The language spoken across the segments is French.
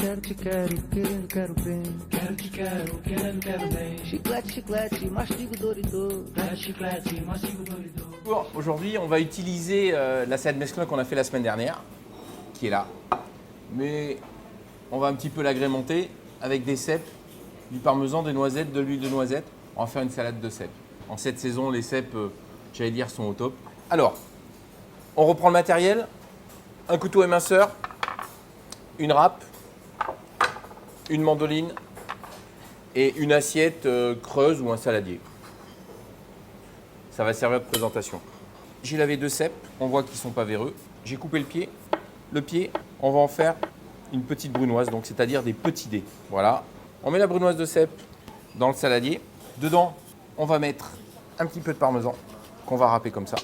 quero, te quero, querendo, quero bem. Quero, te quero, querendo, quero bem. Chiclete, chiclete, mastigo Doritos. Chiclete, mastigo Doritos. Bon, aujourd'hui, on va utiliser la salade mesclun qu'on a fait la semaine dernière, qui est là. Mais on va un petit peu l'agrémenter avec des cèpes, du parmesan, des noisettes, de l'huile de noisette. On va faire une salade de cèpes. En cette saison, les cèpes, j'allais dire, sont au top. Alors, on reprend le matériel. Un couteau éminceur, une râpe, une mandoline et une assiette creuse ou un saladier. Ça va servir de présentation. J'ai lavé 2 cèpes, on voit qu'ils ne sont pas véreux. J'ai coupé le pied. Le pied, on va en faire une petite brunoise, donc c'est-à-dire des petits dés. Voilà. On met la brunoise de cèpes dans le saladier. Dedans, on va mettre un petit peu de parmesan qu'on va râper comme ça.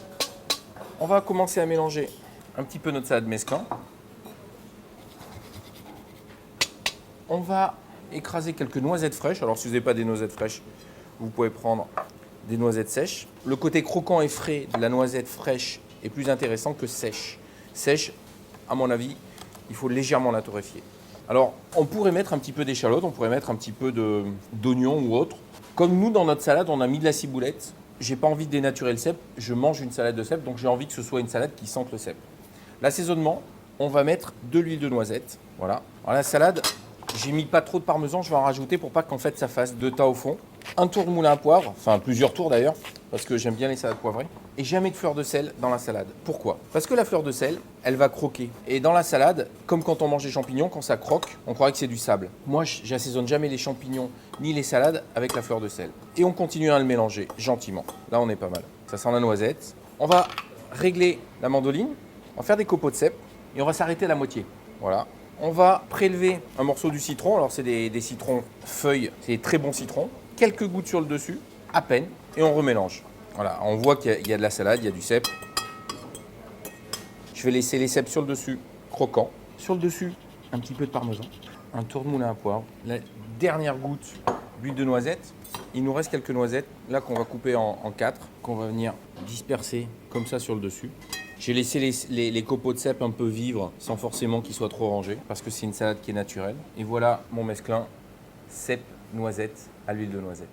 On va commencer à mélanger un petit peu notre salade mesclun. On va écraser quelques noisettes fraîches. Alors si vous n'avez pas des noisettes fraîches, vous pouvez prendre des noisettes sèches. Le côté croquant et frais de la noisette fraîche est plus intéressant que sèche. Sèche, à mon avis, il faut légèrement la torréfier. Alors, on pourrait mettre un petit peu d'échalote, on pourrait mettre un petit peu d'oignon ou autre. Comme nous, dans notre salade, on a mis de la ciboulette. J'ai pas envie de dénaturer le cèpe, je mange une salade de cèpe, donc j'ai envie que ce soit une salade qui sente le cèpe. L'assaisonnement, on va mettre de l'huile de noisette. Voilà. Alors la salade, j'ai mis pas trop de parmesan, je vais en rajouter pour pas qu'en fait ça fasse 2 tas au fond. Un tour de moulin à poivre, enfin plusieurs tours d'ailleurs, parce que j'aime bien les salades poivrées. Et jamais de fleur de sel dans la salade. Pourquoi? Parce que la fleur de sel, elle va croquer. Et dans la salade, comme quand on mange des champignons, quand ça croque, on croirait que c'est du sable. Moi, j'assaisonne jamais les champignons ni les salades avec la fleur de sel. Et on continue à le mélanger gentiment. Là, on est pas mal. Ça sent la noisette. On va régler la mandoline. On va faire des copeaux de cèpe et on va s'arrêter à la moitié. Voilà. On va prélever un morceau du citron. Alors, c'est des citrons feuilles. C'est des très bons citrons. Quelques gouttes sur le dessus, à peine, et on remélange. Voilà, on voit qu'il y a de la salade, il y a du cèpe. Je vais laisser les cèpes sur le dessus, croquants. Sur le dessus, un petit peu de parmesan, un tour de moulin à poivre, la dernière goutte d'huile de noisette. Il nous reste quelques noisettes, là qu'on va couper en 4, qu'on va venir disperser comme ça sur le dessus. J'ai laissé les copeaux de cèpe un peu vivre, sans forcément qu'ils soient trop rangés, parce que c'est une salade qui est naturelle. Et voilà mon mesclun, cèpe, noisette à l'huile de noisette.